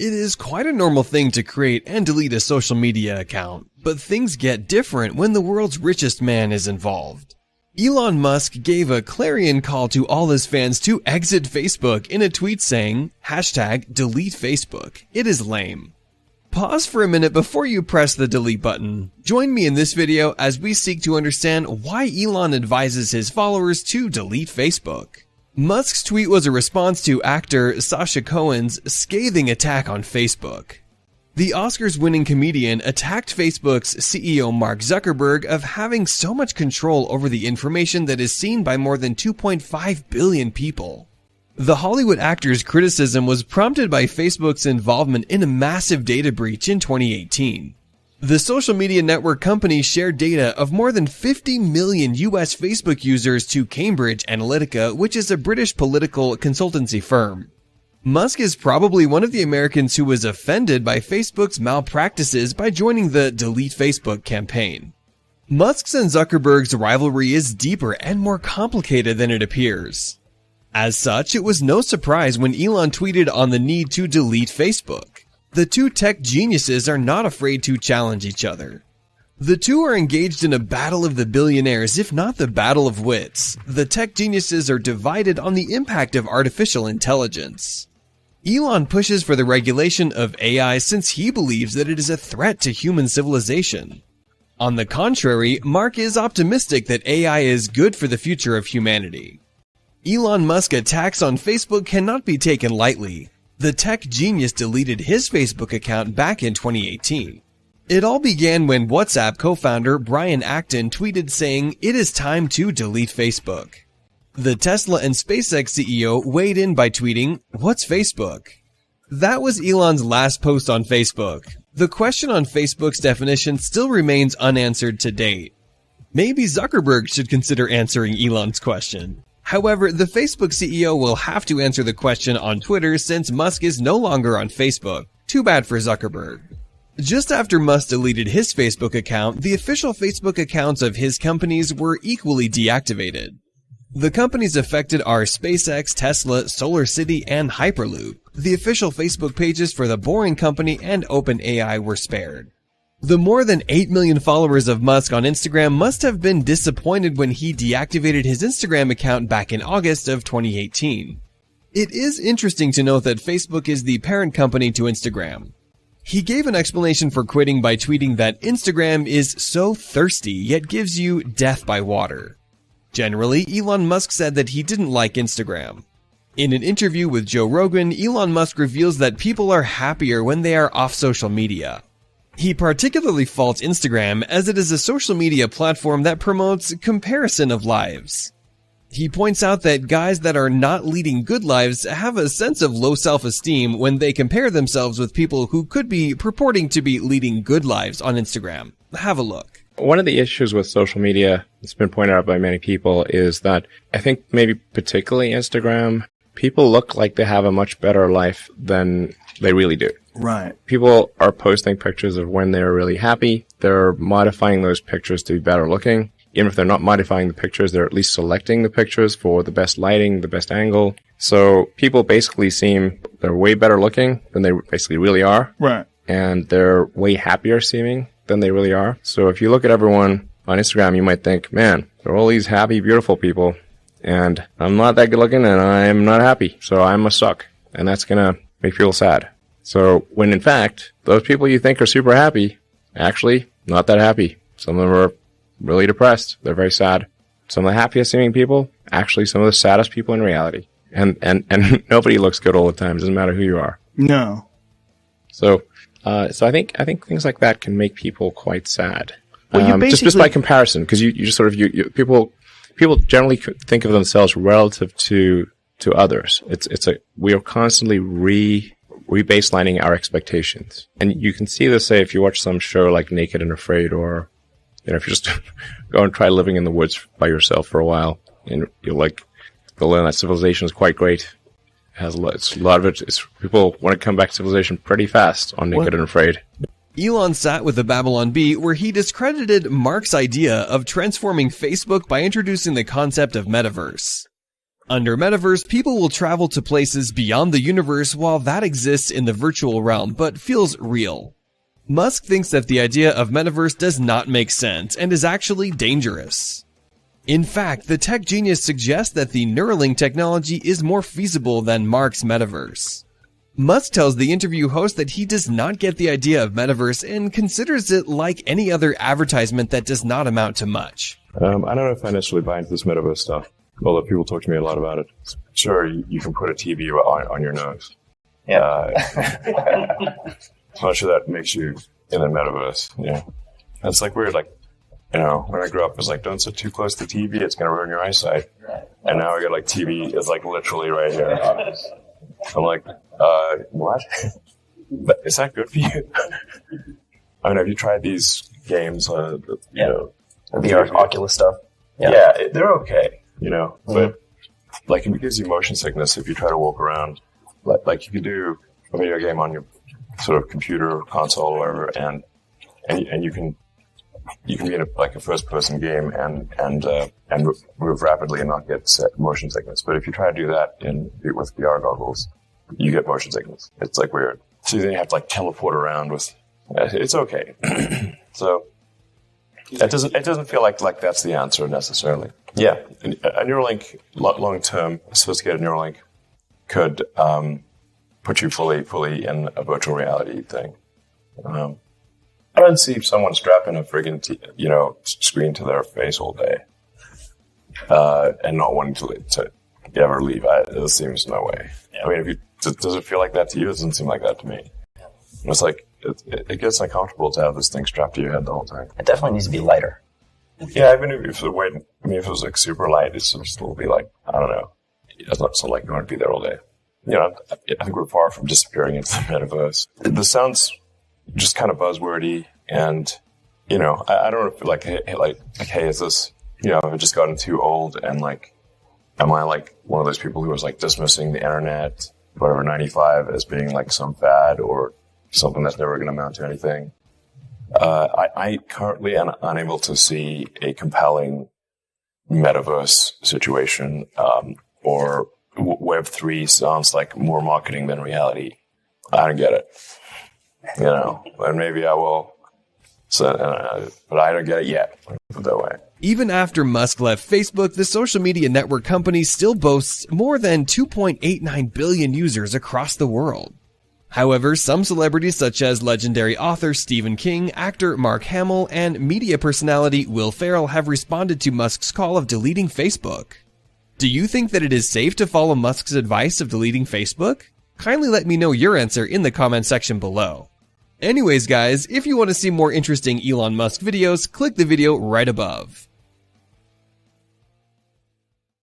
It is quite a normal thing to create and delete a social media account, but things get different when the world's richest man is involved. Elon Musk gave a clarion call to all his fans to exit Facebook in a tweet saying, #delete Facebook. It is lame. Pause for a minute before you press the delete button. Join me in this video as we seek to understand why Elon advises his followers to delete Facebook. Musk's tweet was a response to actor Sacha Cohen's scathing attack on Facebook. The Oscars-winning comedian attacked Facebook's CEO Mark Zuckerberg of having so much control over the information that is seen by more than 2.5 billion people. The Hollywood actor's criticism was prompted by Facebook's involvement in a massive data breach in 2018. The social media network company shared data of more than 50 million US Facebook users to Cambridge Analytica, which is a British political consultancy firm. Musk is probably one of the Americans who was offended by Facebook's malpractices by joining the Delete Facebook campaign. Musk's and Zuckerberg's rivalry is deeper and more complicated than it appears. As such, it was no surprise when Elon tweeted on the need to delete Facebook. The two tech geniuses are not afraid to challenge each other. The two are engaged in a battle of the billionaires, if not the battle of wits. The tech geniuses are divided on the impact of artificial intelligence. Elon pushes for the regulation of AI since he believes that it is a threat to human civilization. On the contrary, Mark is optimistic that AI is good for the future of humanity. Elon Musk's attacks on Facebook cannot be taken lightly. The tech genius deleted his Facebook account back in 2018. It all began when WhatsApp co-founder Brian Acton tweeted saying, "It is time to delete Facebook." The Tesla and SpaceX CEO weighed in by tweeting, "What's Facebook?" That was Elon's last post on Facebook. The question on Facebook's definition still remains unanswered to date. Maybe Zuckerberg should consider answering Elon's question. However, the Facebook CEO will have to answer the question on Twitter since Musk is no longer on Facebook. Too bad for Zuckerberg. Just after Musk deleted his Facebook account, the official Facebook accounts of his companies were equally deactivated. The companies affected are SpaceX, Tesla, SolarCity, and Hyperloop. The official Facebook pages for the Boeing company and OpenAI were spared. The more than 8 million followers of Musk on Instagram must have been disappointed when he deactivated his Instagram account back in August of 2018. It is interesting to note that Facebook is the parent company to Instagram. He gave an explanation for quitting by tweeting that Instagram is so thirsty yet gives you death by water. Generally, Elon Musk said that he didn't like Instagram. In an interview with Joe Rogan, Elon Musk reveals that people are happier when they are off social media. He particularly faults Instagram as it is a social media platform that promotes comparison of lives. He points out that guys that are not leading good lives have a sense of low self-esteem when they compare themselves with people who could be purporting to be leading good lives on Instagram. Have a look. One of the issues with social media that's been pointed out by many people is that I think maybe particularly Instagram, people look like they have a much better life than they really do. Right. People are posting pictures of when they're really happy. They're modifying those pictures to be better looking. Even if they're not modifying the pictures, they're at least selecting the pictures for the best lighting, the best angle. So people basically they're way better looking than they basically really are. Right. And they're way happier seeming than they really are. So if you look at everyone on Instagram, you might think, man, they're all these happy, beautiful people. And I'm not that good looking and I'm not happy. So I must suck. And that's going to make people sad. So when in fact, those people you think are super happy, actually not that happy. Some of them are really depressed. They're very sad. Some of the happiest seeming people, actually some of the saddest people in reality. And nobody looks good all the time. It doesn't matter who you are. No. So I think things like that can make people quite sad. Well, just by comparison, because you just sort of, people generally think of themselves relative to others. We are constantly rebaselining our expectations. And you can see this, say, if you watch some show like Naked and Afraid, or, if you just go and try living in the woods by yourself for a while, and you'll learn that civilization is quite great. It's a lot of it. People want to come back to civilization pretty fast on Naked and Afraid. Elon sat with the Babylon Bee where he discredited Mark's idea of transforming Facebook by introducing the concept of metaverse. Under metaverse, people will travel to places beyond the universe while that exists in the virtual realm but feels real. Musk thinks that the idea of metaverse does not make sense and is actually dangerous. In fact, the tech genius suggests that the Neuralink technology is more feasible than Mark's metaverse. Musk tells the interview host that he does not get the idea of metaverse and considers it like any other advertisement that does not amount to much. I don't know if I necessarily buy into this metaverse stuff, although people talk to me a lot about it. Sure, you can put a TV on your nose. Yeah. I'm not sure that makes you in the metaverse. Yeah. It's like weird, like, you know, when I grew up, it was like, don't sit too close to TV, it's going to ruin your eyesight. And now I got like TV is like literally right here. I'm like, what? But is that good for you? I mean, have you tried these games? You know, the Oculus stuff. Yeah, they're okay, you know, but like it gives you motion sickness if you try to walk around. Like you could do a video game on your sort of computer or console or whatever, and you can be in a first person game and move rapidly and not get motion sickness. But if you try to do that with VR goggles, you get motion sickness. It's like weird. So then you have to like teleport around with. It's okay. So it doesn't feel like that's the answer necessarily. Yeah, a Neuralink, long term, sophisticated Neuralink could put you fully in a virtual reality thing. I don't see someone strapping a friggin' screen to their face all day and not wanting to ever leave. It seems no way. Yeah. I mean, does it feel like that to you? It doesn't seem like that to me. It's like it gets uncomfortable to have this thing strapped to your head the whole time. It definitely needs to be lighter. Yeah, even if the weight, I mean, if it was like super light, it's still be like, I don't know. It's not so like you want to be there all day. You know, I think we're far from disappearing into the metaverse. This sounds just kind of buzzwordy, and you know, I don't know if like, hey, is this, you know, have I just gotten too old, and like, am I like one of those people who was like dismissing the internet, whatever, 95 as being like some fad or something that's never going to amount to anything? I currently am unable to see a compelling metaverse situation, or Web3 sounds like more marketing than reality. I don't get it. You know, and maybe I will. So, but I don't get it yet. Put it that way. Even after Musk left Facebook, the social media network company still boasts more than 2.89 billion users across the world. However, some celebrities such as legendary author Stephen King, actor Mark Hamill, and media personality Will Ferrell have responded to Musk's call of deleting Facebook. Do you think that it is safe to follow Musk's advice of deleting Facebook? Kindly let me know your answer in the comment section below. Anyways guys, if you want to see more interesting Elon Musk videos, click the video right above.